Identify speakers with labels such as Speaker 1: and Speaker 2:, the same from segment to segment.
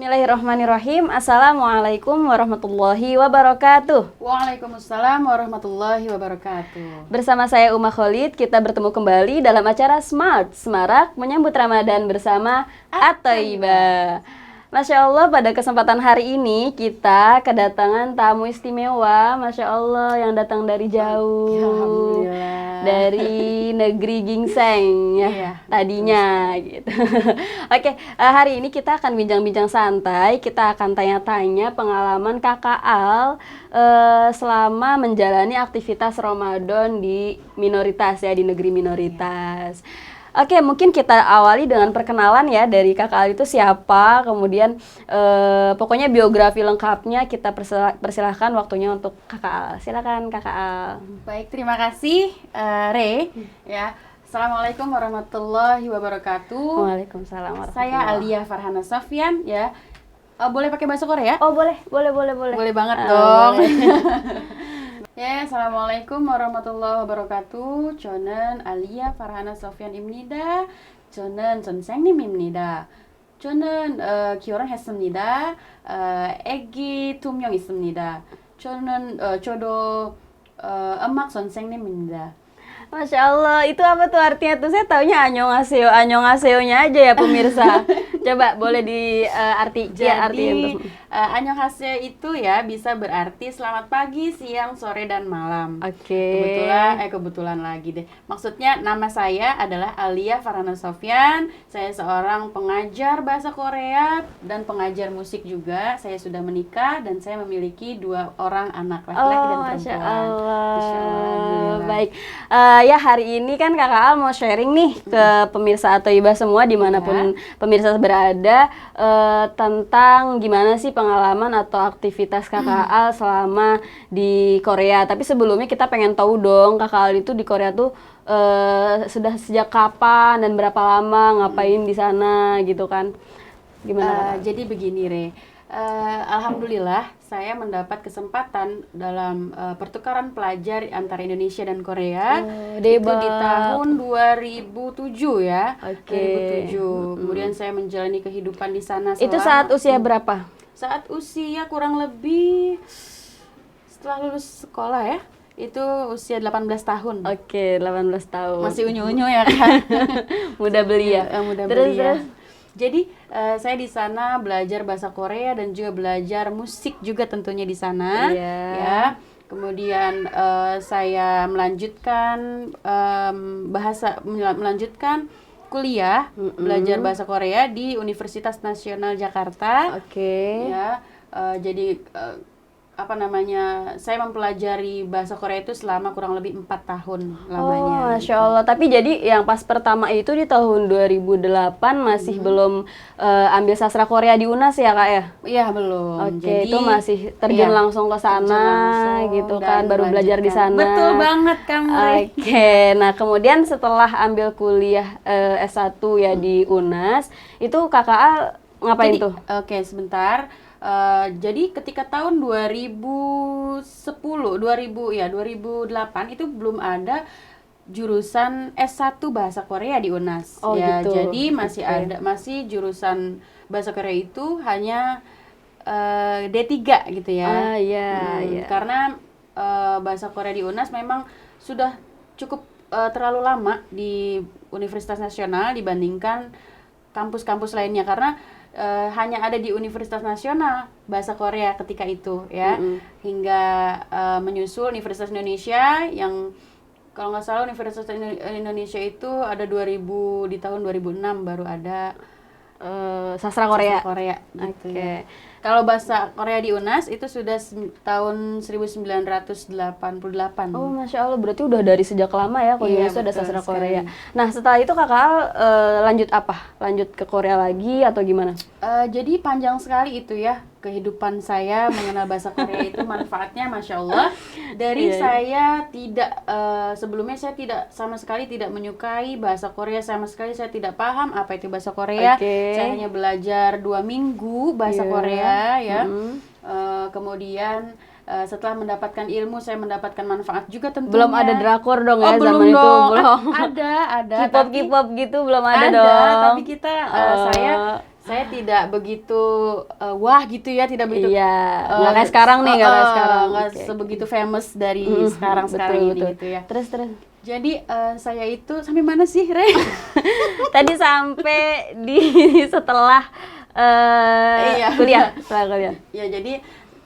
Speaker 1: Bismillahirrahmanirrahim. Assalamualaikum warahmatullahi wabarakatuh.
Speaker 2: Waalaikumsalam warahmatullahi wabarakatuh.
Speaker 1: Bersama saya Uma Khalid, kita bertemu kembali dalam acara Smart Semarak menyambut Ramadan bersama At-Thaibah. Masya Allah, pada kesempatan hari ini kita kedatangan tamu istimewa, Masya Allah, yang datang dari jauh, dari negeri gingseng ya, tadinya gitu. Oke, hari ini kita akan bincang-bincang santai, kita akan tanya-tanya pengalaman Kakak Al selama menjalani aktivitas Ramadan di minoritas ya, di negeri minoritas. Oke, mungkin kita awali dengan perkenalan ya dari Kakak Al itu siapa, kemudian pokoknya biografi lengkapnya kita persilahkan waktunya untuk Kakak Al. Silakan Kakak Al.
Speaker 2: Baik, terima kasih Re. Ya, Assalamualaikum warahmatullahi wabarakatuh.
Speaker 1: Waalaikumsalam warahmatullahi.
Speaker 2: Saya Alia Farhana Sofyan ya. Boleh pakai bahasa Korea?
Speaker 1: Oh boleh.
Speaker 2: Boleh banget dong. Ya, Assalamualaikum warahmatullahi wabarakatuh. 저는 알리아 파르하나 소피안입니다. 저는 선생님입니다. 저는 결혼했습니다. 아기 2명 있습니다. 저도 음악 선생님입니다.
Speaker 1: Masya Allah, itu apa tuh artinya tuh? Saya taunya annyeonghaseyo-nya aja ya pemirsa. Coba boleh artiin tuh.
Speaker 2: Annyeonghaseyo itu ya bisa berarti selamat pagi, siang, sore, dan malam.
Speaker 1: Oke.
Speaker 2: Kebetulan lagi deh. Maksudnya nama saya adalah Alia Farhana Sofyan. Saya seorang pengajar bahasa Korea dan pengajar musik juga. Saya sudah menikah dan saya memiliki 2 orang anak laki-laki dan perempuan.
Speaker 1: Masya Allah.
Speaker 2: Masya Allah.
Speaker 1: Baik. Ya hari ini kan Kakak Al mau sharing nih ke pemirsa At-Thaibah semua dimanapun pemirsa berada tentang gimana sih pengalaman atau aktivitas Kakak Al selama di Korea. Tapi sebelumnya kita pengen tahu dong Kakak Al itu di Korea tuh sudah sejak kapan dan berapa lama ngapain di sana gitu kan? Gimana?
Speaker 2: Jadi begini Re. Alhamdulillah saya mendapat kesempatan dalam pertukaran pelajar antara Indonesia dan Korea itu di tahun 2007 ya.
Speaker 1: Oke.
Speaker 2: 2007. Kemudian saya menjalani kehidupan di sana
Speaker 1: Itu saat usia berapa?
Speaker 2: Saat usia kurang lebih setelah lulus sekolah ya. Itu usia 18 tahun.
Speaker 1: Oke, 18 tahun.
Speaker 2: Masih unyu-unyu ya kan.
Speaker 1: Mudah belia.
Speaker 2: Mudah belia. Jadi saya di sana belajar bahasa Korea dan juga belajar musik juga tentunya di sana. Ya. Kemudian saya melanjutkan kuliah belajar bahasa Korea di Universitas Nasional Jakarta.
Speaker 1: Oke.
Speaker 2: Ya. Jadi saya mempelajari bahasa Korea itu selama kurang lebih 4 tahun lamanya.
Speaker 1: Oh, Masya Allah. Tapi jadi yang pas pertama itu di tahun 2008 masih belum ambil sastra Korea di UNAS ya Kak ya?
Speaker 2: Iya, belum.
Speaker 1: Oke,
Speaker 2: Jadi,
Speaker 1: itu masih terjun langsung ke sana gitu kan, baru belajar di sana.
Speaker 2: Betul banget kamu.
Speaker 1: Oke, nah kemudian setelah ambil kuliah S1 ya di UNAS, itu Kakak Al ngapain tuh?
Speaker 2: Oke, sebentar. Jadi ketika tahun 2008 itu belum ada jurusan S1 bahasa Korea di UNAS.
Speaker 1: Oh,
Speaker 2: ya,
Speaker 1: gitu.
Speaker 2: jadi masih jurusan bahasa Korea itu hanya D3 gitu ya.
Speaker 1: Iya.
Speaker 2: Karena bahasa Korea di UNAS memang sudah cukup terlalu lama di Universitas Nasional dibandingkan kampus-kampus lainnya, karena hanya ada di Universitas Nasional bahasa Korea ketika itu ya, hingga menyusul Universitas Indonesia yang kalau nggak salah Universitas Indonesia itu ada di tahun 2006 baru ada
Speaker 1: sastra Korea.
Speaker 2: Gitu.
Speaker 1: Oke.
Speaker 2: Kalau bahasa Korea di UNAS itu sudah tahun 1988.
Speaker 1: Oh, Masya Allah, berarti udah dari sejak lama ya kalau
Speaker 2: Iya,
Speaker 1: ada sastra
Speaker 2: sekali.
Speaker 1: Korea. Nah, setelah itu Kakak Al, lanjut apa? Lanjut ke Korea lagi atau gimana?
Speaker 2: Jadi panjang sekali itu ya kehidupan saya mengenal bahasa Korea itu, manfaatnya Masya Allah. Dari saya tidak sebelumnya saya sama sekali tidak menyukai bahasa Korea, sama sekali saya tidak paham apa itu bahasa Korea. Saya hanya belajar 2 minggu bahasa Korea ya. Kemudian setelah mendapatkan ilmu, saya mendapatkan manfaat juga tentunya.
Speaker 1: Belum ada drakor dong
Speaker 2: Oh,
Speaker 1: ya
Speaker 2: belum
Speaker 1: zaman itu,
Speaker 2: dong.
Speaker 1: belum.
Speaker 2: Ada.
Speaker 1: K-pop gitu belum ada
Speaker 2: Ada,
Speaker 1: dong.
Speaker 2: tapi kita saya tidak begitu wah gitu ya, tidak begitu.
Speaker 1: Iya, nggak kayak sekarang nih, nggak kayak sekarang.
Speaker 2: Nggak
Speaker 1: Oke.
Speaker 2: sebegitu famous dari sekarang ini
Speaker 1: betul.
Speaker 2: gitu ya.
Speaker 1: Terus.
Speaker 2: Jadi saya itu sampai mana sih, Re?
Speaker 1: Tadi sampai di setelah
Speaker 2: Iya.
Speaker 1: setelah kuliah.
Speaker 2: Ya, jadi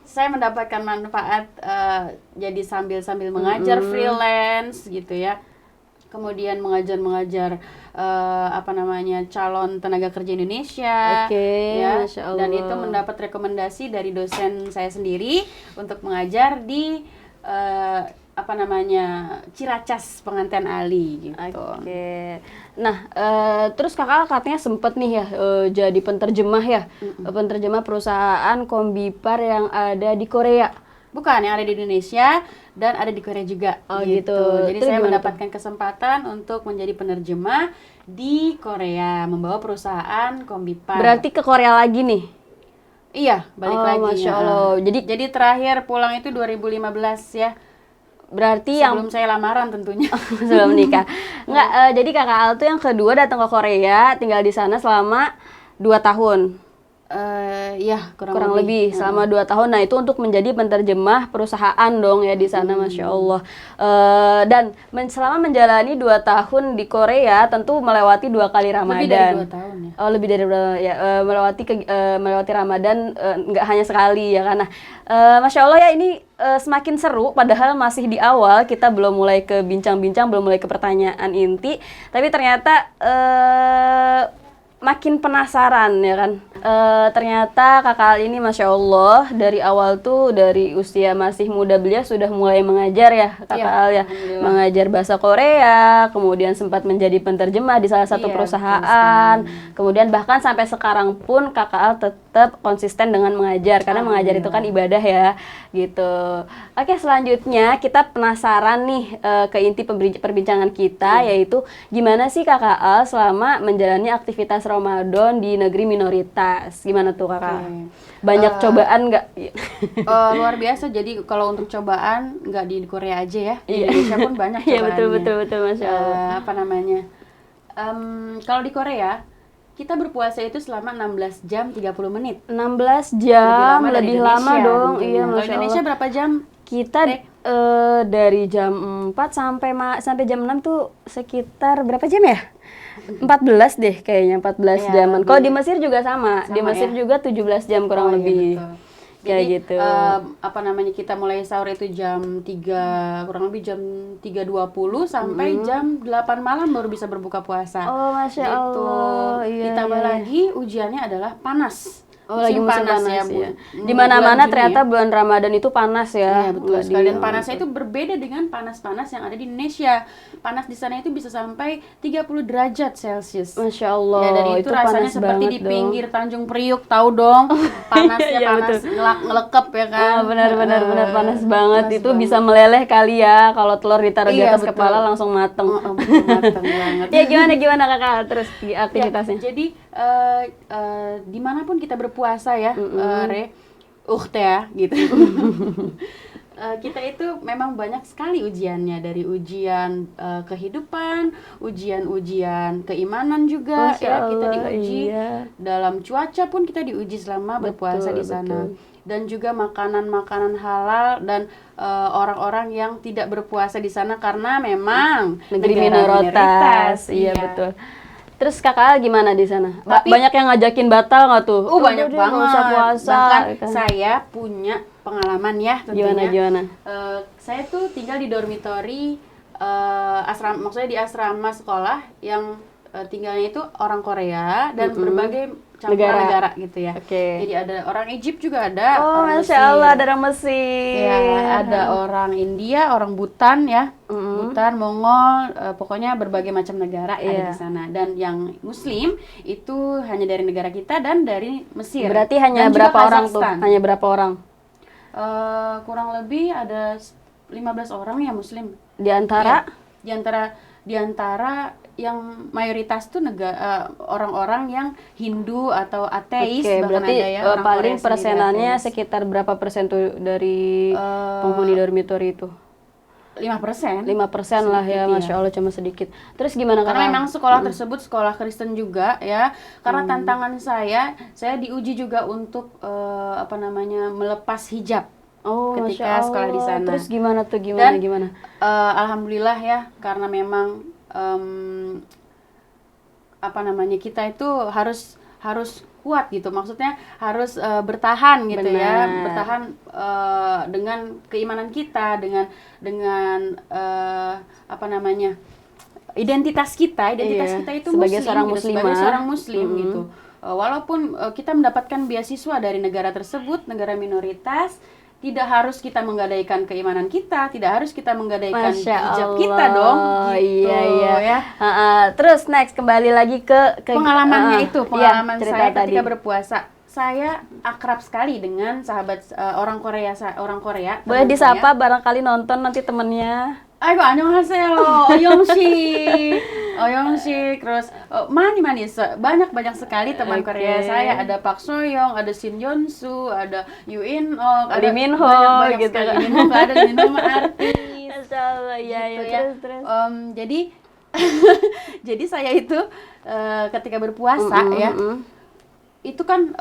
Speaker 2: saya mendapatkan manfaat jadi sambil mengajar freelance gitu ya. Kemudian mengajar calon tenaga kerja Indonesia.
Speaker 1: Oke,
Speaker 2: Ya.
Speaker 1: Masya Allah.
Speaker 2: Dan itu mendapat rekomendasi dari dosen saya sendiri untuk mengajar di Ciracas Pengantin Ali gitu.
Speaker 1: Oke. Nah, terus kakak katanya sempet nih ya jadi penterjemah ya, penterjemah perusahaan Kombipar yang ada di Korea.
Speaker 2: Bukan, yang ada di Indonesia dan ada di Korea juga.
Speaker 1: Oh, gitu.
Speaker 2: Jadi
Speaker 1: Itu
Speaker 2: saya
Speaker 1: gimana
Speaker 2: mendapatkan kesempatan untuk menjadi penerjemah di Korea, membawa perusahaan Kombipar.
Speaker 1: Berarti ke Korea lagi nih?
Speaker 2: Iya, balik lagi.
Speaker 1: Masya
Speaker 2: ya.
Speaker 1: Allah.
Speaker 2: Jadi terakhir pulang itu 2015 ya.
Speaker 1: Berarti
Speaker 2: Sebelum saya lamaran tentunya.
Speaker 1: sebelum nikah. Enggak, jadi kakak Al tuh yang kedua datang ke Korea, tinggal di sana selama 2 tahun.
Speaker 2: Ya,
Speaker 1: kurang lebih selama 2 tahun. Nah, itu untuk menjadi penterjemah perusahaan dong ya di sana, Masya Allah. Dan selama menjalani 2 tahun di Korea tentu melewati 2 kali Ramadan.
Speaker 2: Lebih dari 2 tahun ya.
Speaker 1: Oh, lebih dari melewati Ramadan nggak hanya sekali ya karena Masya Allah ya ini semakin seru padahal masih di awal, kita belum mulai ke bincang-bincang, belum mulai ke pertanyaan inti, tapi ternyata makin penasaran ya kan. Ternyata kakak Al ini Masya Allah dari awal tuh dari usia masih muda beliau sudah mulai mengajar ya kakak Al ya. Mengajar bahasa Korea, kemudian sempat menjadi penterjemah di salah satu perusahaan. Kemudian bahkan sampai sekarang pun kakak Al tetap konsisten dengan mengajar karena mengajar itu kan ibadah ya gitu. Oke, selanjutnya kita penasaran nih ke inti perbincangan kita yaitu gimana sih kakak Al selama menjalani aktivitas Ramadan di negeri minoritas. Gimana tuh kakak? Banyak cobaan nggak?
Speaker 2: Luar biasa. Jadi kalau untuk cobaan nggak di Korea aja ya, di Indonesia pun banyak cobaannya.
Speaker 1: Iya betul Masya Allah.
Speaker 2: Kalau di Korea kita berpuasa itu selama 16 jam 30 menit.
Speaker 1: 16 jam lebih lama dong.
Speaker 2: Kalau
Speaker 1: Iya Masya Allah.
Speaker 2: Indonesia berapa jam?
Speaker 1: Kita dari jam 4 sampai jam 6 tuh sekitar berapa jam ya? 14 deh kayaknya, 14 jaman. Kalau di Mesir juga sama di Mesir juga 17 jam kurang lebih.
Speaker 2: Betul.
Speaker 1: Kayak
Speaker 2: Jadi,
Speaker 1: gitu.
Speaker 2: Kita mulai sahur itu jam 3, kurang lebih jam 3.20 sampai jam 8 malam baru bisa berbuka puasa.
Speaker 1: Oh, Masya Allah. Iya,
Speaker 2: Ditambah lagi ujiannya adalah panas.
Speaker 1: Oh, lagi musim panas ya. Di
Speaker 2: Bulan
Speaker 1: mana-mana
Speaker 2: Juni
Speaker 1: ternyata
Speaker 2: ya.
Speaker 1: bulan Ramadan itu panas ya.
Speaker 2: Iya, betul sekali. Dan panasnya itu berbeda dengan panas-panas yang ada di Indonesia. Panas di sana itu bisa sampai 30 derajat Celcius.
Speaker 1: Masya Allah.
Speaker 2: Ya, dan itu rasanya
Speaker 1: panas
Speaker 2: seperti di
Speaker 1: banget
Speaker 2: pinggir Tanjung Priuk, tahu dong. Panasnya
Speaker 1: Iya,
Speaker 2: panas ngelekep ya kan.
Speaker 1: Benar panas banget.
Speaker 2: panas
Speaker 1: Itu
Speaker 2: banget.
Speaker 1: bisa meleleh kali ya kalau telur ditaruh di
Speaker 2: Iya,
Speaker 1: atas
Speaker 2: betul.
Speaker 1: kepala langsung mateng.
Speaker 2: Mateng banget.
Speaker 1: Ya gimana kakak terus aktivitasnya?
Speaker 2: Ya, jadi dimanapun kita berpuasa ya, ya gitu. Kita itu memang banyak sekali ujiannya, dari ujian kehidupan, ujian keimanan juga.
Speaker 1: Masya
Speaker 2: Ya kita
Speaker 1: Allah,
Speaker 2: diuji
Speaker 1: iya.
Speaker 2: dalam cuaca pun kita diuji selama berpuasa di sana.
Speaker 1: betul.
Speaker 2: Dan juga makanan-makanan halal dan orang-orang yang tidak berpuasa di sana karena memang
Speaker 1: Negeri
Speaker 2: negara
Speaker 1: minoritas. Iya betul. Terus kakak gimana di sana?
Speaker 2: Tapi-
Speaker 1: Banyak yang ngajakin batal nggak tuh?
Speaker 2: Banyak
Speaker 1: Udah, nggak usah
Speaker 2: banget.
Speaker 1: puasa.
Speaker 2: Bahkan
Speaker 1: kan.
Speaker 2: saya punya pengalaman ya tentunya.
Speaker 1: Gimana?
Speaker 2: Saya tuh tinggal di dormitori asrama, maksudnya di asrama sekolah yang tinggalnya itu orang Korea dan berbagai campuran negara gitu ya.
Speaker 1: Oke.
Speaker 2: Jadi ada orang Egypt juga ada.
Speaker 1: Oh,
Speaker 2: orang
Speaker 1: Masya
Speaker 2: Mesir.
Speaker 1: Allah, ada orang Mesir.
Speaker 2: Ya, ada orang India, orang Bhutan ya. Bhutan, Mongol, pokoknya berbagai macam negara ada di sana. Dan yang Muslim itu hanya dari negara kita dan dari Mesir.
Speaker 1: Berarti hanya
Speaker 2: Dan juga
Speaker 1: berapa orang tuh?
Speaker 2: Kazakhstan.
Speaker 1: Hanya berapa orang?
Speaker 2: Kurang lebih ada 15 orang ya Muslim.
Speaker 1: Di antara
Speaker 2: Di antara yang mayoritas tuh orang-orang yang Hindu atau ateis,
Speaker 1: Oke,
Speaker 2: bahkan
Speaker 1: berarti
Speaker 2: ada ya orang
Speaker 1: paling
Speaker 2: Korea sendiri
Speaker 1: persenannya
Speaker 2: ateis.
Speaker 1: sekitar berapa persen tuh dari penghuni dormitory itu?
Speaker 2: 5%.
Speaker 1: 5% lah ya,
Speaker 2: Sedikit, iya.
Speaker 1: Masya Allah, cuma sedikit. Terus gimana
Speaker 2: Karena
Speaker 1: kakak?
Speaker 2: memang sekolah tersebut sekolah Kristen juga ya. Karena tantangan saya diuji juga untuk melepas hijab
Speaker 1: Oh,
Speaker 2: ketika
Speaker 1: Masya
Speaker 2: sekolah di
Speaker 1: Allah.
Speaker 2: sana.
Speaker 1: Terus gimana tuh,
Speaker 2: Dan
Speaker 1: gimana?
Speaker 2: alhamdulillah ya, karena memang kita itu harus kuat gitu, maksudnya harus bertahan gitu ya,
Speaker 1: Benar.
Speaker 2: bertahan dengan keimanan kita, dengan identitas kita
Speaker 1: Iya,
Speaker 2: itu
Speaker 1: sebagai
Speaker 2: muslim
Speaker 1: seorang
Speaker 2: gitu, sebagai
Speaker 1: muslimah.
Speaker 2: seorang muslim gitu. Walaupun kita mendapatkan beasiswa dari negara tersebut, negara minoritas, tidak harus kita menggadaikan keimanan kita, tidak harus kita menggadaikan
Speaker 1: Masya
Speaker 2: hijab
Speaker 1: Allah.
Speaker 2: kita dong, gitu
Speaker 1: Iya.
Speaker 2: ya.
Speaker 1: Terus next, kembali lagi ke
Speaker 2: Pengalamannya itu,
Speaker 1: iya,
Speaker 2: pengalaman
Speaker 1: cerita
Speaker 2: saya
Speaker 1: tadi.
Speaker 2: ketika berpuasa. Saya akrab sekali dengan sahabat orang Korea.
Speaker 1: Boleh
Speaker 2: teman
Speaker 1: disapa
Speaker 2: saya.
Speaker 1: barangkali nonton nanti temennya.
Speaker 2: Ayo, 안녕하세요. Oyongsi. Terus Mani, banyak sekali teman
Speaker 1: Oke.
Speaker 2: Korea saya. Ada Park Soyoung, ada Shin Yeon-soo, ada Yoo In-ok, ada
Speaker 1: Lee Min-ho,
Speaker 2: banyak
Speaker 1: gitu.
Speaker 2: sekali. Lee Min-ho, ada Lee Min-ho mah artis.
Speaker 1: Masya Allah, iya,
Speaker 2: Gitu
Speaker 1: iya.
Speaker 2: ya.
Speaker 1: Terus.
Speaker 2: Jadi jadi saya itu ketika berpuasa ya, itu kan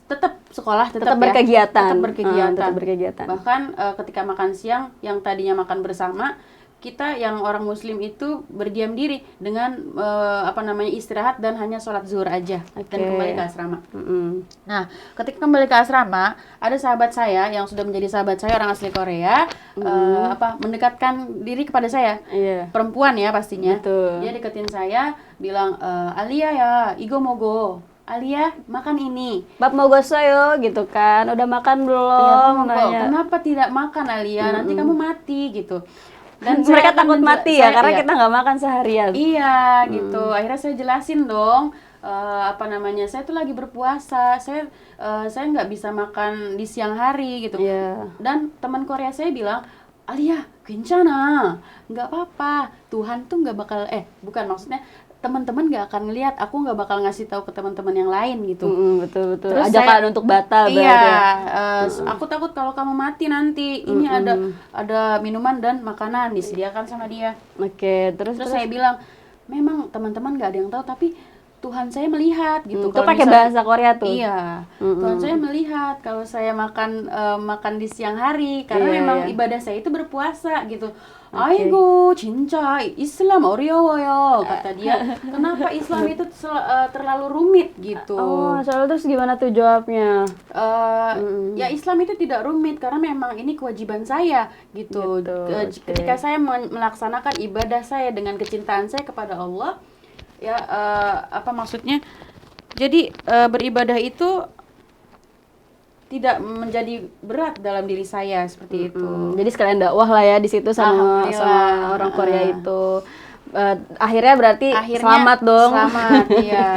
Speaker 2: tetap sekolah,
Speaker 1: Tetap berkegiatan.
Speaker 2: tetap berkegiatan.
Speaker 1: Tetap berkegiatan.
Speaker 2: Bahkan ketika makan siang yang tadinya makan bersama, kita yang orang muslim itu berdiam diri dengan istirahat dan hanya sholat zuhur aja dan
Speaker 1: Oke.
Speaker 2: kembali ke asrama. Nah, ketika kembali ke asrama, ada sahabat saya yang sudah menjadi sahabat saya, orang asli Korea, mendekatkan diri kepada saya.
Speaker 1: Iya.
Speaker 2: Perempuan ya pastinya.
Speaker 1: Betul.
Speaker 2: Dia deketin saya, bilang, Alia ya, igo mogo. Alia, makan ini.
Speaker 1: Bab mau gosoyo gitu kan, udah makan
Speaker 2: Ya,
Speaker 1: belum?
Speaker 2: kamu
Speaker 1: Nanya.
Speaker 2: kenapa tidak makan Alia? Nanti kamu mati gitu. Dan
Speaker 1: Mereka
Speaker 2: saya akan
Speaker 1: takut mati ya, karena
Speaker 2: iya.
Speaker 1: kita nggak makan seharian.
Speaker 2: Iya gitu. Akhirnya saya jelasin dong, saya tuh lagi berpuasa. Saya nggak bisa makan di siang hari gitu.
Speaker 1: Iya.
Speaker 2: Dan teman Korea saya bilang, Alia, 괜찮아, nggak apa-apa. Tuhan tuh nggak bakal, bukan maksudnya teman-teman nggak akan ngelihat. Aku nggak bakal ngasih tahu ke teman-teman yang lain gitu.
Speaker 1: Betul.
Speaker 2: Terus
Speaker 1: Ajakan untuk batal berarti
Speaker 2: Iya,
Speaker 1: ya.
Speaker 2: aku takut kalau kamu mati nanti. Ini ada minuman dan makanan disediakan sama dia.
Speaker 1: Oke, terus
Speaker 2: Terus saya bilang, memang teman-teman nggak ada yang tahu, tapi Tuhan saya melihat gitu.
Speaker 1: itu
Speaker 2: Kalau
Speaker 1: pakai
Speaker 2: misal-
Speaker 1: bahasa Korea tuh.
Speaker 2: Iya, Tuhan saya melihat kalau saya makan di siang hari, karena
Speaker 1: Iya,
Speaker 2: memang
Speaker 1: iya.
Speaker 2: ibadah saya itu berpuasa gitu. Aigo, 진짜 Islam 어려워요, kata dia. Kenapa Islam itu terlalu rumit gitu?
Speaker 1: Oh, soalnya terus gimana tuh jawabnya?
Speaker 2: Ya Islam itu tidak rumit karena memang ini kewajiban saya gitu.
Speaker 1: Gitu, oke.
Speaker 2: Ketika saya melaksanakan ibadah saya dengan kecintaan saya kepada Allah, ya maksudnya? Jadi beribadah itu tidak menjadi berat dalam diri saya seperti itu.
Speaker 1: Jadi sekalian dakwah lah ya di situ sama
Speaker 2: Alhamdulillah.
Speaker 1: orang Korea itu. Akhirnya berarti
Speaker 2: Akhirnya
Speaker 1: selamat dong.
Speaker 2: Selamat, iya.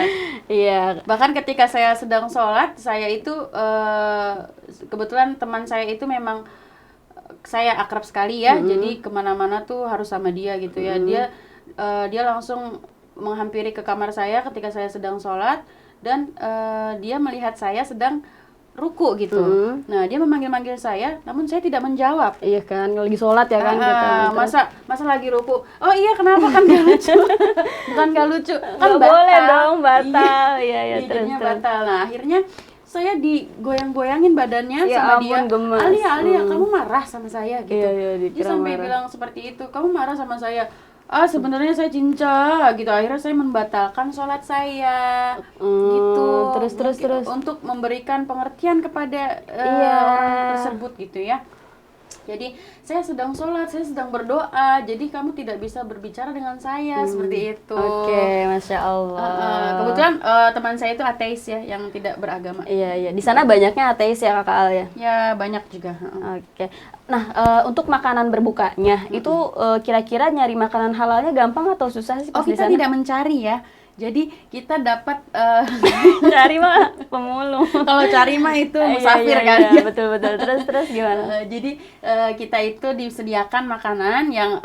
Speaker 1: Iya.
Speaker 2: Bahkan ketika saya sedang sholat, saya itu kebetulan teman saya itu memang saya akrab sekali ya, jadi kemana-mana tuh harus sama dia gitu ya. Dia langsung menghampiri ke kamar saya ketika saya sedang sholat dan dia melihat saya sedang ruku gitu. Nah, dia memanggil-manggil saya, namun saya tidak menjawab.
Speaker 1: Iya kan, lagi sholat ya kan kita.
Speaker 2: Masa lagi ruku? Oh iya, kenapa? Kan gak lucu. Bukan gak lucu, kan
Speaker 1: Nggak
Speaker 2: batal.
Speaker 1: boleh dong, batal. Iya,
Speaker 2: Iya,
Speaker 1: terus.
Speaker 2: jadinya batal. Nah, akhirnya saya digoyang-goyangin badannya
Speaker 1: Ya
Speaker 2: sama
Speaker 1: ampun,
Speaker 2: dia.
Speaker 1: gemes.
Speaker 2: Alia, kamu marah sama saya gitu.
Speaker 1: Iya,
Speaker 2: Dia
Speaker 1: dikira
Speaker 2: sampai
Speaker 1: marah.
Speaker 2: bilang seperti itu, kamu marah sama saya. Sebenarnya saya cinta gitu. Akhirnya saya membatalkan sholat saya gitu.
Speaker 1: terus.
Speaker 2: Untuk memberikan pengertian kepada
Speaker 1: Iya.
Speaker 2: orang tersebut gitu ya. Jadi saya sedang sholat, saya sedang berdoa. Jadi kamu tidak bisa berbicara dengan saya seperti itu.
Speaker 1: Oke, Masya Allah.
Speaker 2: Kebetulan teman saya itu ateis ya, yang tidak beragama.
Speaker 1: Iya. Di sana banyaknya ateis ya Kakak Al ya?
Speaker 2: Ya banyak juga.
Speaker 1: Oke. Nah, untuk makanan berbukanya itu kira-kira nyari makanan halalnya gampang atau susah sih pas di
Speaker 2: Kita
Speaker 1: sana?
Speaker 2: tidak mencari ya. Jadi kita dapat
Speaker 1: Cari mah pemulung.
Speaker 2: kalau cari mah itu
Speaker 1: Iya,
Speaker 2: musafir
Speaker 1: iya,
Speaker 2: kan.
Speaker 1: iya, betul. Terus gimana?
Speaker 2: Jadi kita itu disediakan makanan yang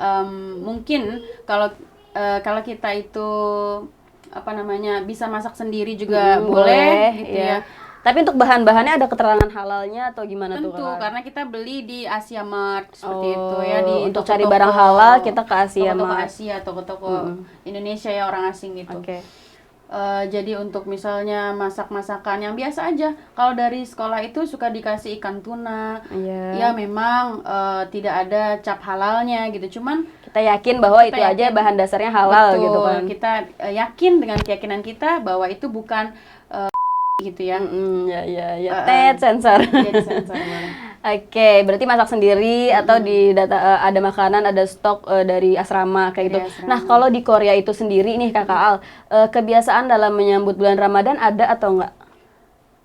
Speaker 2: mungkin kalau kalau kita itu apa namanya bisa masak sendiri juga boleh gitu ya.
Speaker 1: Tapi untuk bahan-bahannya ada keterangan halalnya atau gimana tuh?
Speaker 2: Tentu,
Speaker 1: Kakak?
Speaker 2: karena kita beli di Asia Mart seperti itu ya, di
Speaker 1: untuk
Speaker 2: toko-toko-
Speaker 1: cari barang halal kita ke Asia
Speaker 2: toko-toko
Speaker 1: Mart.
Speaker 2: Asia, toko-toko Indonesia ya, orang asing gitu.
Speaker 1: Oke.
Speaker 2: Jadi untuk misalnya masak-masakan yang biasa aja, kalau dari sekolah itu suka dikasih ikan tuna,
Speaker 1: Iya.
Speaker 2: ya memang tidak ada cap halalnya gitu, cuman
Speaker 1: Kita yakin bahwa
Speaker 2: Kita
Speaker 1: itu aja
Speaker 2: yakin.
Speaker 1: bahan dasarnya halal
Speaker 2: betul,
Speaker 1: gitu kan.
Speaker 2: kita yakin dengan keyakinan kita bahwa itu bukan gitu ya.
Speaker 1: Ya. Tet sensor.
Speaker 2: Jadi sensor bareng.
Speaker 1: Oke, berarti masak sendiri atau di ada makanan, ada stok dari asrama kayak gitu.
Speaker 2: Dari asrama.
Speaker 1: Nah, kalau di Korea itu sendiri nih Kakak Al, kebiasaan dalam menyambut bulan Ramadan ada atau enggak?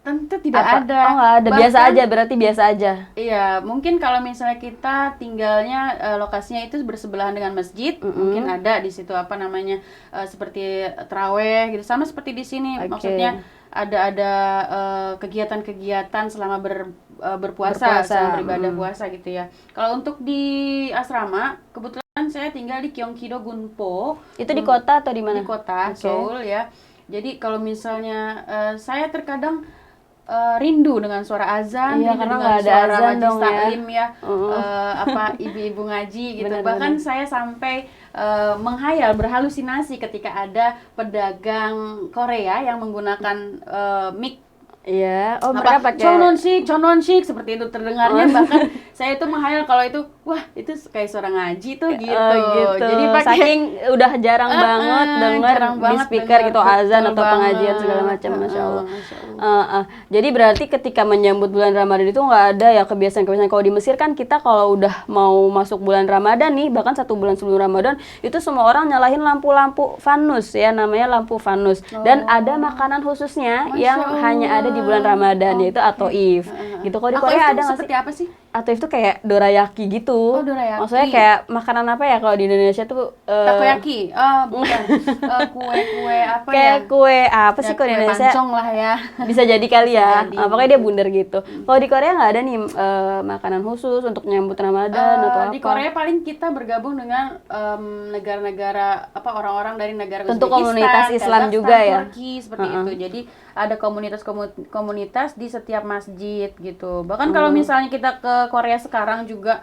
Speaker 2: Tentu tidak
Speaker 1: Apa?
Speaker 2: ada.
Speaker 1: Oh, nggak ada. Biasa
Speaker 2: Bahkan-
Speaker 1: aja, berarti biasa aja.
Speaker 2: Iya, mungkin kalau misalnya kita tinggalnya lokasinya itu bersebelahan dengan masjid, mungkin ada di situ apa namanya seperti traweh gitu, sama seperti di sini.
Speaker 1: Oke.
Speaker 2: Maksudnya ada kegiatan-kegiatan selama berpuasa, selama beribadah puasa gitu ya. Kalau untuk di asrama, kebetulan saya tinggal di Gyeonggi-do Gunpo.
Speaker 1: Itu di kota atau di mana?
Speaker 2: Di kota
Speaker 1: Oke.
Speaker 2: Seoul ya. Jadi kalau misalnya saya terkadang rindu dengan suara azan,
Speaker 1: Iya,
Speaker 2: rindu
Speaker 1: karena
Speaker 2: dengan
Speaker 1: nggak ada
Speaker 2: suara
Speaker 1: azan
Speaker 2: majlis
Speaker 1: dong ya.
Speaker 2: taklim ya, apa ibu-ibu ngaji gitu.
Speaker 1: Benar,
Speaker 2: Bahkan saya sampai menghayal, berhalusinasi ketika ada pedagang Korea yang menggunakan mic
Speaker 1: Iya. Oh, mereka pakai
Speaker 2: Chonwon-sik seperti itu terdengarnya. Bahkan saya itu menghayal kalau itu, wah itu kayak suara ngaji tuh gitu.
Speaker 1: gitu.
Speaker 2: Jadi pakai
Speaker 1: Saking udah jarang banget dengar
Speaker 2: jarang
Speaker 1: di
Speaker 2: banget
Speaker 1: speaker
Speaker 2: denger,
Speaker 1: gitu azan
Speaker 2: betul
Speaker 1: atau pengajian
Speaker 2: banget.
Speaker 1: segala macam, Masya Allah.
Speaker 2: Masya Allah.
Speaker 1: Jadi berarti ketika menyambut bulan Ramadan itu nggak ada ya kebiasaan-kebiasaan. Kalau di Mesir kan kita kalau udah mau masuk bulan Ramadan nih, bahkan 1 bulan sebelum Ramadan, itu semua orang nyalahin lampu-lampu fanus ya, namanya lampu fanus. Dan ada makanan khususnya
Speaker 2: Masya
Speaker 1: yang
Speaker 2: Allah.
Speaker 1: hanya ada di bulan Ramadan, yaitu atoif. Gitu. Kalau di
Speaker 2: Aku
Speaker 1: Korea
Speaker 2: itu
Speaker 1: ada nggak sih?
Speaker 2: seperti apa sih?
Speaker 1: Atoif itu kayak dorayaki gitu.
Speaker 2: Oh, dorayaki.
Speaker 1: Maksudnya kayak makanan apa ya kalau di Indonesia tuh
Speaker 2: Takoyaki? Bukan. Kue-kue apa ya?
Speaker 1: kayak kue apa sih
Speaker 2: Ya,
Speaker 1: kalau di
Speaker 2: kue
Speaker 1: Indonesia?
Speaker 2: pancong lah ya.
Speaker 1: Bisa jadi kali ya.
Speaker 2: jadi.
Speaker 1: Pokoknya dia bundar gitu. Kalau di Korea nggak ada nih makanan khusus untuk nyambut Ramadan atau apa?
Speaker 2: Di Korea paling kita bergabung dengan negara-negara apa orang-orang dari negara
Speaker 1: Tentu
Speaker 2: Uzbekistan,
Speaker 1: komunitas Islam
Speaker 2: Kazakhstan,
Speaker 1: juga ya.
Speaker 2: Turki seperti itu. Jadi ada komunitas di setiap masjid gitu. Bahkan kalau misalnya kita ke Korea sekarang juga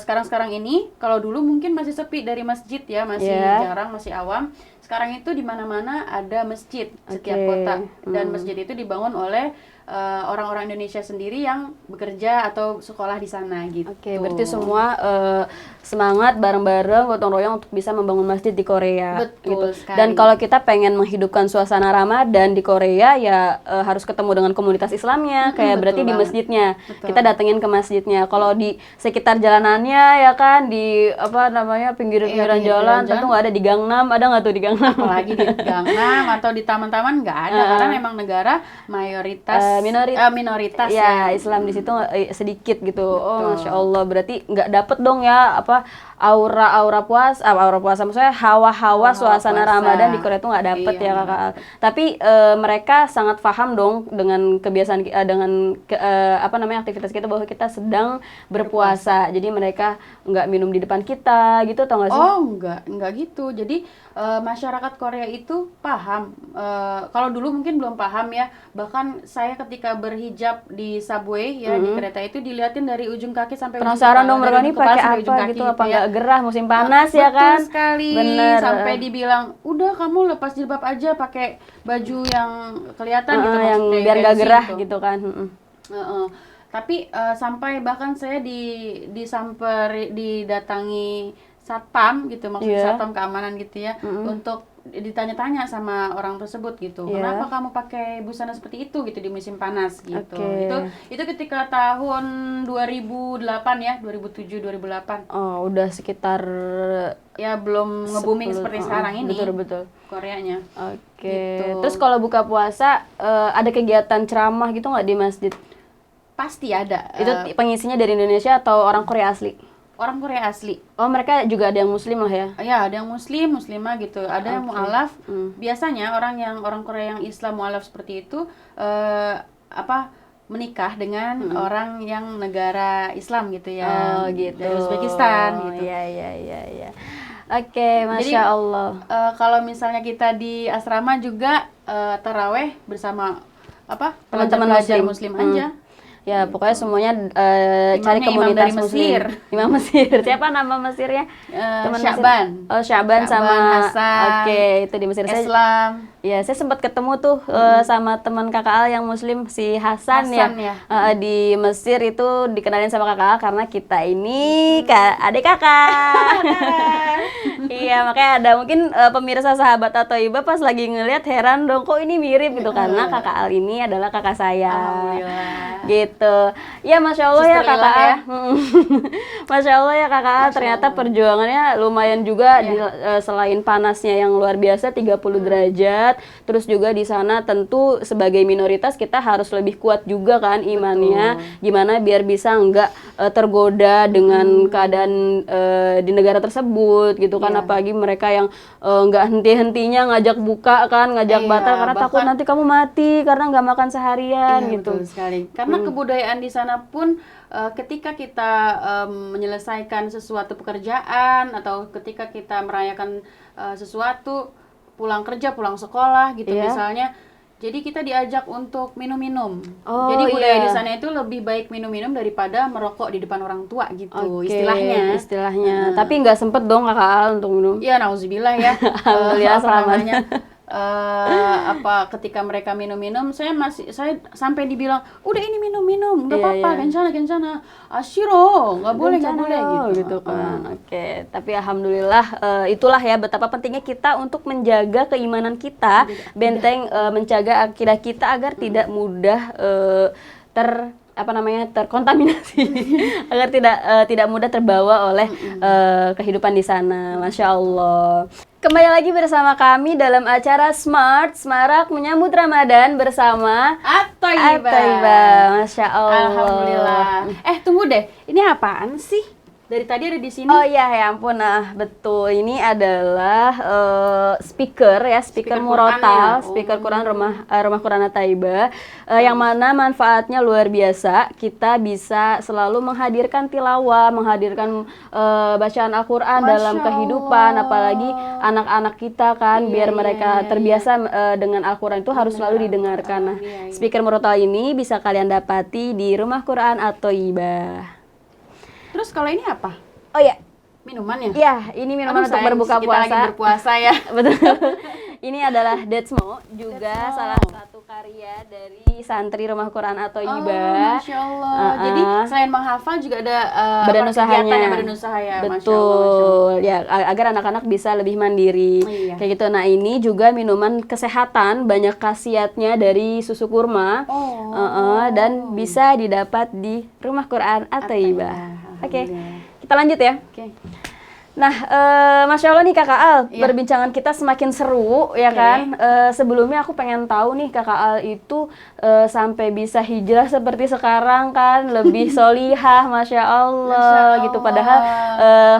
Speaker 2: sekarang ini, kalau dulu mungkin masih sepi dari masjid ya, masih jarang, masih awam. Sekarang itu di mana-mana ada masjid setiap kota, dan masjid itu dibangun oleh orang-orang Indonesia sendiri yang bekerja atau sekolah di sana gitu.
Speaker 1: Oke, berarti semua semangat bareng-bareng gotong royong untuk bisa membangun masjid di Korea.
Speaker 2: Betul
Speaker 1: gitu.
Speaker 2: sekali.
Speaker 1: Dan kalau kita pengen menghidupkan suasana Ramadan di Korea ya harus ketemu dengan komunitas Islamnya, kayak
Speaker 2: betul
Speaker 1: berarti di
Speaker 2: banget.
Speaker 1: masjidnya.
Speaker 2: Betul.
Speaker 1: Kita datengin ke masjidnya. Kalau di sekitar jalanannya ya kan di apa namanya pinggir-pinggiran jalan, tentu nggak ada di Gangnam, ada nggak tuh di Gangnam?
Speaker 2: Apalagi di Gangnam atau di taman-taman nggak ada, karena memang negara mayoritas minoritas
Speaker 1: ya Islam di situ sedikit gitu. Oh, Masya Allah, berarti nggak dapet dong ya apa aura puasa maksudnya hawa-hawa suasana
Speaker 2: puasa.
Speaker 1: Ramadan di Korea tuh nggak dapet
Speaker 2: Iya,
Speaker 1: ya Kakak. Tapi mereka sangat paham dong dengan kebiasaan apa namanya aktivitas kita bahwa kita sedang berpuasa. Jadi mereka nggak minum di depan kita gitu, tau nggak sih?
Speaker 2: Oh, enggak gitu. Jadi masyarakat Korea itu paham. Kalau dulu mungkin belum paham ya. Bahkan saya ketika berhijab di subway ya, di kereta itu diliatin dari ujung kaki sampai
Speaker 1: Penasaran dong mereka ini pakai apa
Speaker 2: ujung kaki
Speaker 1: gitu, apa
Speaker 2: ya.
Speaker 1: nggak gerah musim panas ya kan?
Speaker 2: Betul sekali.
Speaker 1: Bener.
Speaker 2: Sampai dibilang, udah kamu lepas jilbab aja, pakai baju yang kelihatan gitu,
Speaker 1: yang
Speaker 2: maksudnya
Speaker 1: biar nggak
Speaker 2: gengsi
Speaker 1: gerah
Speaker 2: gitu.
Speaker 1: gitu kan.
Speaker 2: Tapi sampai bahkan saya didatangi satpam gitu, maksudnya satpam keamanan gitu ya, untuk ditanya-tanya sama orang tersebut gitu, kenapa kamu pakai busana seperti itu gitu di musim panas gitu. Itu ketika tahun 2008 ya, 2007 2008.
Speaker 1: Oh, udah sekitar
Speaker 2: ya belum nge-booming seperti sekarang ini.
Speaker 1: Betul.
Speaker 2: Koreanya.
Speaker 1: Oke.
Speaker 2: Gitu.
Speaker 1: Terus kalau buka puasa ada kegiatan ceramah gitu nggak di masjid?
Speaker 2: Pasti ada.
Speaker 1: Itu pengisinya dari Indonesia atau orang Korea asli?
Speaker 2: Orang Korea asli.
Speaker 1: Oh, mereka juga ada yang muslim lah ya?
Speaker 2: Ya, ada yang muslim, muslimah gitu. Ada yang mu'alaf. Biasanya orang Korea yang Islam mu'alaf seperti itu menikah dengan orang yang negara Islam gitu ya.
Speaker 1: Oh, gitu.
Speaker 2: Dari Uzbekistan gitu.
Speaker 1: Iya. Oke,
Speaker 2: Jadi
Speaker 1: Masya Allah.
Speaker 2: kalau misalnya kita di asrama juga taraweh bersama apa
Speaker 1: Teman-teman
Speaker 2: pelajar
Speaker 1: muslim.
Speaker 2: muslim aja.
Speaker 1: Ya, pokoknya semuanya cari
Speaker 2: Imamnya imam
Speaker 1: komunitas
Speaker 2: dari
Speaker 1: muslim.
Speaker 2: Mesir.
Speaker 1: Imam Mesir. Siapa nama Mesirnya? Teman Mesir.
Speaker 2: Sya'ban.
Speaker 1: Oh, Sya'ban sama
Speaker 2: Hasan,
Speaker 1: Oke, itu di Mesir.
Speaker 2: Islam.
Speaker 1: Ya, saya sempat ketemu tuh sama teman Kakak Al yang muslim si Hasan ya. Di Mesir itu dikenalin sama Kakak Al karena kita ini adik kakak. Iya, makanya ada mungkin pemirsa sahabat atau iba pas lagi ngelihat heran dong kok ini mirip gitu karena Kakak Al ini adalah kakak saya.
Speaker 2: Alhamdulillah.
Speaker 1: Gitu. Ya, Masya Allah ya Kakak Al. Masya Allah ya Kakak Al, ternyata perjuangannya lumayan juga selain panasnya yang luar biasa 30 derajat. Terus juga di sana tentu sebagai minoritas kita harus lebih kuat juga kan imannya. Gimana biar bisa enggak tergoda dengan keadaan di negara tersebut gitu kan. Apalagi mereka yang enggak henti-hentinya ngajak buka kan, ngajak batal karena takut nanti kamu mati karena enggak makan seharian gitu.
Speaker 2: Betul sekali. Karena kebudayaan di sana pun ketika kita menyelesaikan sesuatu pekerjaan atau ketika kita merayakan sesuatu, pulang kerja, pulang sekolah gitu misalnya, jadi kita diajak untuk minum-minum. Jadi budaya di sana itu lebih baik minum-minum daripada merokok di depan orang tua gitu istilahnya.
Speaker 1: Tapi nggak sempet dong Kakak Al untuk minum?
Speaker 2: Ya nauzubillah ya.
Speaker 1: Alhamdulillah selamat.
Speaker 2: Ketika mereka minum-minum saya sampai dibilang udah ini minum-minum nggak apa-apa kencana asyiro nggak boleh
Speaker 1: gitu kan. Oke, tapi alhamdulillah itulah ya betapa pentingnya kita untuk menjaga keimanan kita, benteng menjaga akidah kita agar tidak mudah terkontaminasi agar tidak mudah terbawa oleh kehidupan di sana. Masya Allah. Kembali lagi bersama kami dalam acara Smart Semarak menyambut Ramadan bersama At-Thaibah. Masya Allah.
Speaker 2: Alhamdulillah. Tunggu deh, ini apaan sih? Dari tadi ada di sini.
Speaker 1: Oh iya, ya ampun, betul. Ini adalah speaker murotal, speaker Quran rumah Quran At-Thaibah, yang mana manfaatnya luar biasa. Kita bisa selalu menghadirkan tilawah, menghadirkan bacaan Al-Quran dalam kehidupan, apalagi anak-anak kita kan, biar mereka terbiasa dengan Al-Quran itu harus selalu didengarkan. Nah, speaker murotal ini bisa kalian dapati di rumah Quran At-Thaibah.
Speaker 2: Terus kalau ini apa?
Speaker 1: Oh ya,
Speaker 2: minuman ya?
Speaker 1: Iya, ini minuman untuk berbuka puasa.
Speaker 2: Kita lagi berpuasa ya.
Speaker 1: Betul. Ini adalah Detsmo, juga salah satu karya dari santri Rumah Quran At-Thaibah.
Speaker 2: Masya Allah. Jadi selain menghafal juga ada
Speaker 1: badan usahanya.
Speaker 2: Badan usaha ya.
Speaker 1: Betul. Ya, agar anak-anak bisa lebih mandiri. Kayak gitu. Nah, ini juga minuman kesehatan, banyak khasiatnya dari susu kurma. Dan bisa didapat di Rumah Quran At-Thaibah. Oke. Kita lanjut ya. Nah, Masya Allah nih Kakak Al, perbincangan kita semakin seru ya kan. Sebelumnya aku pengen tahu nih Kakak Al itu sampai bisa hijrah seperti sekarang kan, lebih solihah, Masya Allah gitu. Padahal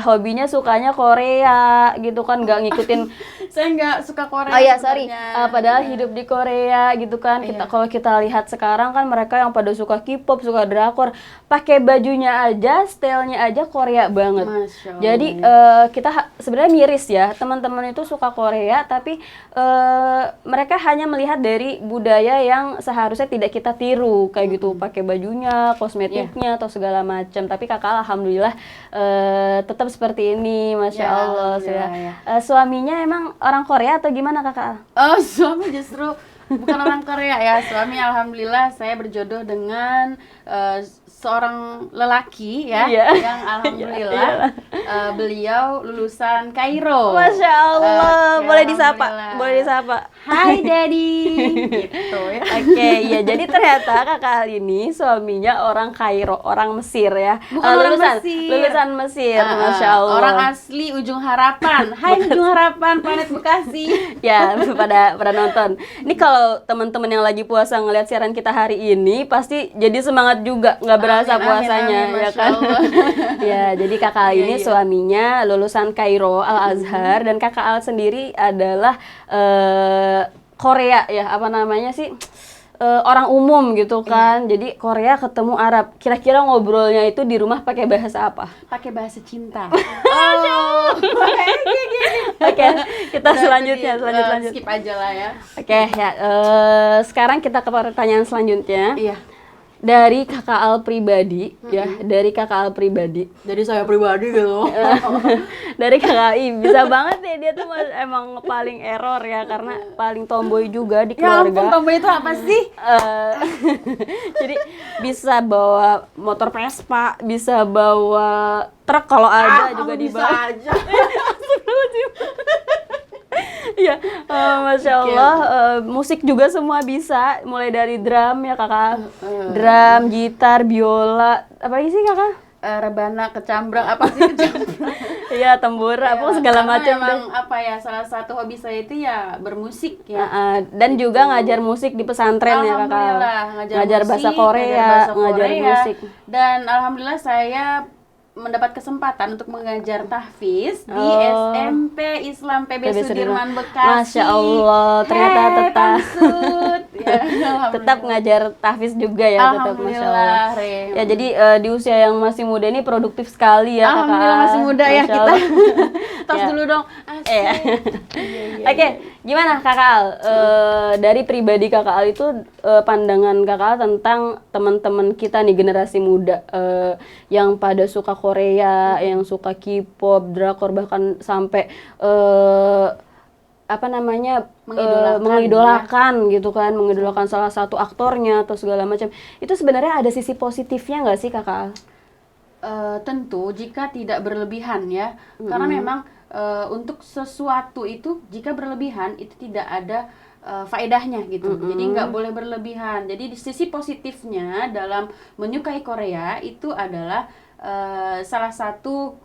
Speaker 1: hobinya sukanya Korea gitu kan, nggak ngikutin.
Speaker 2: Saya nggak suka Korea.
Speaker 1: Oh iya, sorry. Padahal hidup di Korea gitu kan. Kalau kita lihat sekarang kan mereka yang pada suka K-pop, suka drakor, pakai bajunya aja, stylenya aja Korea banget. Jadi kita sebenarnya miris ya, teman-teman itu suka Korea tapi mereka hanya melihat dari budaya yang seharusnya tidak kita tiru kayak gitu, pakai bajunya, kosmetiknya atau segala macam. Tapi Kakak alhamdulillah tetap seperti ini, Masya Allah. Suaminya emang orang Korea atau gimana Kakak?
Speaker 2: Oh, suami justru bukan orang Korea ya. Suami alhamdulillah saya berjodoh dengan seorang lelaki ya, yang alhamdulillah beliau lulusan Kairo.
Speaker 1: Masya Allah, boleh disapa, Hai Daddy,
Speaker 2: gitu ya.
Speaker 1: Oke, ya jadi ternyata Kakak Al ini suaminya orang Kairo, orang Mesir ya.
Speaker 2: Bukan
Speaker 1: lulusan Mesir, Masya Allah.
Speaker 2: Orang asli Ujung Harapan. Hai Ujung Harapan, planet Bekasi.
Speaker 1: Ya, pada nonton. Ini kalau teman-teman yang lagi puasa ngelihat siaran kita hari ini pasti jadi semangat juga, nggak berasa puasanya ya kan. Ya, jadi Kakak Al ini suaminya lulusan Kairo Al Azhar dan Kakak Al sendiri adalah Korea ya, apa namanya sih? orang umum gitu kan. Jadi Korea ketemu Arab. Kira-kira ngobrolnya itu di rumah pakai bahasa apa?
Speaker 2: Pakai bahasa cinta.
Speaker 1: Oke, kita
Speaker 2: Berarti
Speaker 1: selanjutnya lanjut.
Speaker 2: skip aja lah ya.
Speaker 1: Oke, ya. Sekarang kita ke pertanyaan selanjutnya.
Speaker 2: Iya.
Speaker 1: Dari Kakak Al pribadi, ya. Dari Kakak Al pribadi.
Speaker 2: Jadi saya pribadi gitu.
Speaker 1: Dari Kakak I, bisa banget ya dia tuh emang paling error ya, karena paling tomboy juga di
Speaker 2: Ya ampun,
Speaker 1: keluarga.
Speaker 2: tomboy itu apa sih?
Speaker 1: Jadi bisa bawa motor Vespa, bisa bawa truk kalau ada juga
Speaker 2: bisa
Speaker 1: dibawa.
Speaker 2: aja.
Speaker 1: Iya, Masya Allah, musik juga semua bisa, mulai dari drum ya kakak, drum, gitar, biola, apa lagi sih kakak?
Speaker 2: Rebana, kecambrang, apa sih kecambrang?
Speaker 1: Iya, tambora, apa segala
Speaker 2: Karena
Speaker 1: macam
Speaker 2: memang
Speaker 1: deh.
Speaker 2: apa ya, salah satu hobi saya itu ya bermusik ya.
Speaker 1: Dan juga ngajar musik di pesantren ya kakak.
Speaker 2: Alhamdulillah,
Speaker 1: Ngajar bahasa Korea, ngajar musik.
Speaker 2: Dan alhamdulillah saya mendapat kesempatan untuk mengajar tahfiz di
Speaker 1: Oh.
Speaker 2: SMP Islam PB
Speaker 1: PB
Speaker 2: Sudirman
Speaker 1: Sudirman.
Speaker 2: Bekasi.
Speaker 1: Masya Allah, ternyata
Speaker 2: Hei,
Speaker 1: tetap
Speaker 2: Tamsud. Ya, alhamdulillah.
Speaker 1: tetap ngajar tahfiz juga ya, tetap Masya Allah.
Speaker 2: Alhamdulillah, Re.
Speaker 1: Ya jadi di usia yang masih muda ini produktif sekali ya kakak.
Speaker 2: Alhamdulillah masih muda ya
Speaker 1: Masya
Speaker 2: kita.
Speaker 1: Allah.
Speaker 2: Tos
Speaker 1: Ya.
Speaker 2: dulu dong.
Speaker 1: Iya.
Speaker 2: Iya.
Speaker 1: Oke, gimana Kakak Al? Dari pribadi Kakak Al itu pandangan Kakak Al tentang teman-teman kita nih generasi muda yang pada suka Korea, yang suka K-pop, drakor, bahkan sampai apa namanya mengidolakan gitu kan, mengidolakan salah satu aktornya atau segala macam. Itu sebenarnya ada sisi positifnya nggak sih Kakak Al?
Speaker 2: Tentu jika tidak berlebihan ya, karena memang untuk sesuatu itu jika berlebihan itu tidak ada faedahnya gitu. Jadi nggak boleh berlebihan. Jadi di sisi positifnya dalam menyukai Korea itu adalah salah satu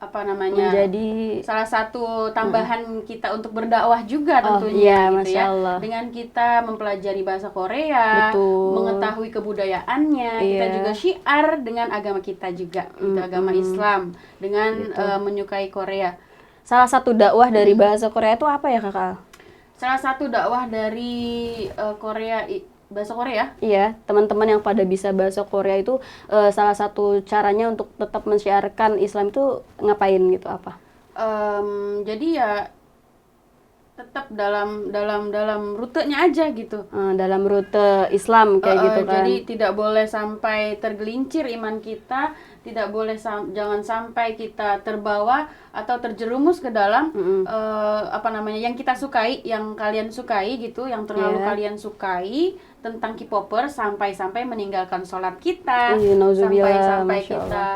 Speaker 2: apa namanya,
Speaker 1: Menjadi
Speaker 2: salah satu tambahan kita untuk berdakwah juga
Speaker 1: Oh,
Speaker 2: tentunya
Speaker 1: iya,
Speaker 2: gitu
Speaker 1: Masya
Speaker 2: ya.
Speaker 1: Allah.
Speaker 2: Dengan kita mempelajari bahasa Korea,
Speaker 1: Betul.
Speaker 2: mengetahui kebudayaannya, kita
Speaker 1: Iya.
Speaker 2: juga syiar dengan agama kita juga, gitu, agama Islam dengan menyukai Korea.
Speaker 1: salah satu dakwah dari bahasa Korea itu apa ya Kakak Al?
Speaker 2: Salah satu dakwah dari bahasa Korea.
Speaker 1: Iya, teman-teman yang pada bisa bahasa Korea itu salah satu caranya untuk tetap mensyiarkan Islam itu ngapain gitu apa?
Speaker 2: Jadi ya tetap dalam rutenya aja gitu.
Speaker 1: Dalam rute Islam kayak gitu kan.
Speaker 2: Jadi tidak boleh sampai tergelincir iman kita, tidak boleh jangan sampai kita terbawa atau terjerumus ke dalam apa namanya yang kita sukai, yang kalian sukai gitu, yang terlalu
Speaker 1: Yeah.
Speaker 2: kalian sukai tentang K-popper sampai meninggalkan sholat kita,
Speaker 1: Nauzubillah,
Speaker 2: sampai
Speaker 1: Masya
Speaker 2: kita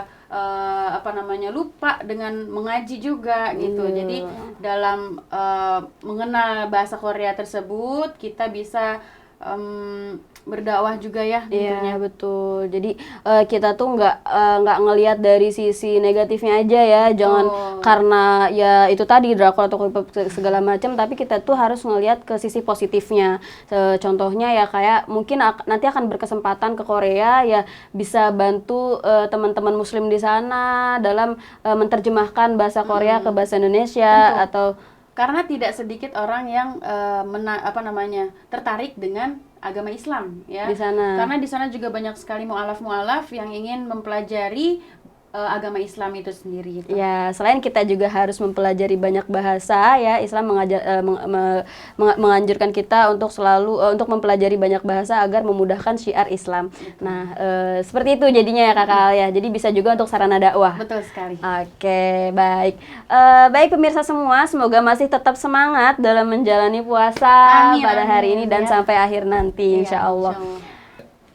Speaker 2: apa namanya lupa dengan mengaji juga gitu. Jadi dalam mengenal bahasa Korea tersebut kita bisa berdakwah juga ya tentunya.
Speaker 1: Iya betul. Jadi kita tuh nggak ngelihat dari sisi negatifnya aja ya. Jangan karena ya itu tadi drakor atau K-pop segala macam, tapi kita tuh harus ngelihat ke sisi positifnya. Contohnya ya kayak mungkin nanti akan berkesempatan ke Korea ya, bisa bantu teman-teman Muslim di sana dalam menerjemahkan bahasa Korea ke bahasa Indonesia.
Speaker 2: Tentu.
Speaker 1: Atau
Speaker 2: Karena tidak sedikit orang yang tertarik dengan agama Islam ya.
Speaker 1: Di sana.
Speaker 2: Karena di sana juga banyak sekali mualaf yang ingin mempelajari agama Islam itu sendiri gitu.
Speaker 1: Ya, selain kita juga harus mempelajari banyak bahasa ya, Islam menganjurkan kita untuk selalu untuk mempelajari banyak bahasa agar memudahkan syiar Islam. Nah, seperti itu jadinya ya Kakak Al ya. Jadi bisa juga untuk sarana dakwah.
Speaker 2: Betul sekali.
Speaker 1: Oke, baik. Baik pemirsa semua, semoga masih tetap semangat dalam menjalani puasa
Speaker 2: Amin,
Speaker 1: pada hari ini dan
Speaker 2: ya.
Speaker 1: sampai akhir nanti,
Speaker 2: Iya,
Speaker 1: insya Allah.
Speaker 2: insya Allah.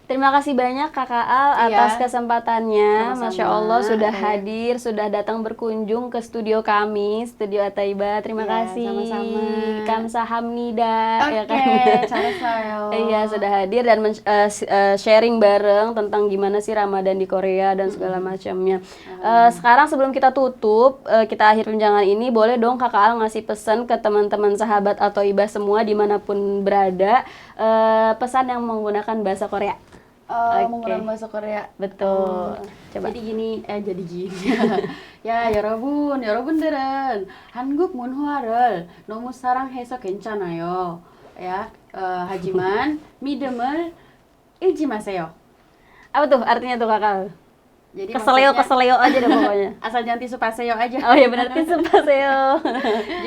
Speaker 1: Terima kasih banyak Kakak Al
Speaker 2: Iya.
Speaker 1: atas kesempatannya.
Speaker 2: Sama-sama.
Speaker 1: Masya Allah sudah
Speaker 2: Iya.
Speaker 1: hadir, sudah datang berkunjung ke studio kami, Studio Ataiba. Terima
Speaker 2: Iya,
Speaker 1: kasih.
Speaker 2: sama-sama.
Speaker 1: Kamsahamnida. Ya
Speaker 2: Oke,
Speaker 1: kan?
Speaker 2: 잘했어요.
Speaker 1: Iya, sudah hadir dan sharing bareng tentang gimana sih Ramadan di Korea dan segala macamnya. Sekarang sebelum kita tutup, kita akhir perbincangan ini, boleh dong Kakak Al ngasih pesan ke teman-teman sahabat atau ibah semua dimanapun berada, pesan yang menggunakan bahasa Korea. Oke.
Speaker 2: Menggunakan bahasa Korea.
Speaker 1: Betul. Coba.
Speaker 2: jadi gini. 야, 여러분들은 한국 문화를 너무 사랑해서 괜찮아요. Ya, Hajiman, midemel, ijimaseyo.
Speaker 1: Apa tuh artinya tuh kakak?
Speaker 2: Jadi
Speaker 1: Keseleo
Speaker 2: maksudnya,
Speaker 1: aja deh pokoknya.
Speaker 2: asal jangan tisu paseo aja.
Speaker 1: Oh ya benar tisu paseo.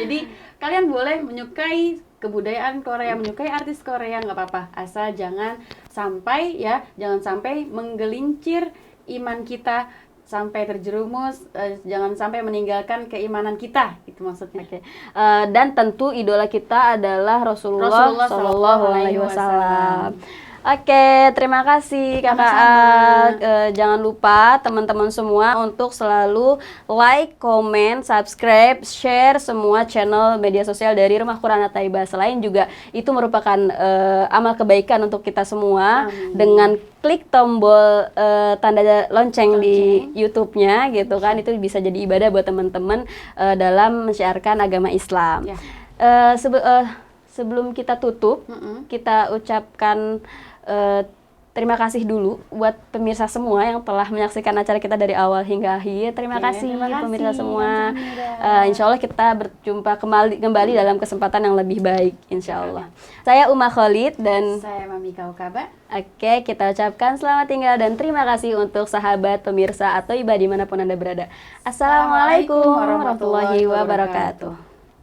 Speaker 2: Jadi kalian boleh menyukai kebudayaan Korea, menyukai artis Korea, nggak apa-apa. Asal jangan sampai jangan sampai menggelincir iman kita sampai terjerumus, jangan sampai meninggalkan keimanan kita, itu maksudnya.
Speaker 1: Oke. Dan tentu idola kita adalah Rasulullah Shallallahu Alaihi Wasallam. Oke, terima kasih Kakak. Jangan lupa teman-teman semua untuk selalu like, comment, subscribe, share semua channel media sosial dari Rumah Quran At-Thaibah. Selain juga itu merupakan amal kebaikan untuk kita semua.
Speaker 2: Amin.
Speaker 1: Dengan klik tombol tanda lonceng di YouTube-nya gitu kan, itu bisa jadi ibadah buat teman-teman dalam menyiarkan agama Islam.
Speaker 2: Ya.
Speaker 1: Sebelum kita tutup, kita ucapkan terima kasih dulu buat pemirsa semua yang telah menyaksikan acara kita dari awal hingga akhir. Terima kasih pemirsa semua. Insya Allah kita berjumpa kembali dalam kesempatan yang lebih baik, insya Allah. Saya Uma Khalid dan
Speaker 2: saya Mami Kaukaba.
Speaker 1: Oke, kita ucapkan selamat tinggal dan terima kasih untuk sahabat pemirsa atau ibadah dimanapun Anda berada. Assalamualaikum warahmatullahi wabarakatuh.